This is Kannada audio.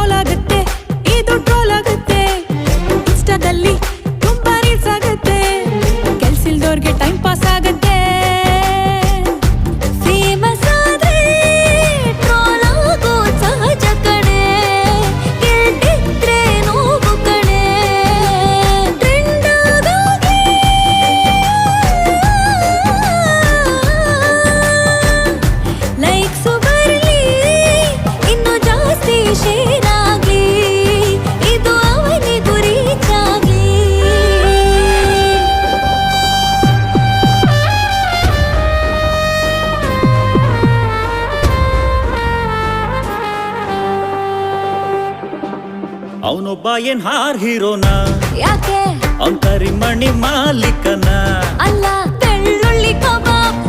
ಟ್ರೋಲ್ ಆಗುತ್ತೆ, ಇದು ಟ್ರೋಲ್ ಆಗುತ್ತೆ. ಇನ್ಸ್ಟಾದಲ್ಲಿ ತುಂಬಾ ರೀಲ್ಸ್ ಆಗುತ್ತೆ, ಕೆಲ್ಸಿಲ್ದೋರ್ಗೆ ಟೈಮ್ ಪಾಸ್ ಆಗುತ್ತೆ. ಫೇಮಸ್ ಆದ್ರೆ ಟ್ರೋಲ್ ಆಗೋ ಸಹಜ ಕಣೆ, ಗೆಲ್ದಿದ್ರೆ ನೋವು ಕಣೆ. ಟ್ರೆಂಡ್ ಆಗೋಗೆ ಲೈಕ್ಸು ಬರ್ಲಿ, ಇನ್ನು ಜಾಸ್ತಿ ಶೇರ್ ಆಗ್ಲಿ, ಇದು ಅವನಿಗೂ ರೀಚ್ ಆಗ್ಲಿ. ಅವನೊಬ್ಬ ಏನ್ ಹಾರ್ ಹೀರೋನ, ಯಾಕೆ ಅವನ್ ಕರಿಮಣಿ ಮಾಲೀಕನ. ಅಲ್ಲ, ಬೆಳ್ಳುಳ್ಳಿ ಕಬಾಬ್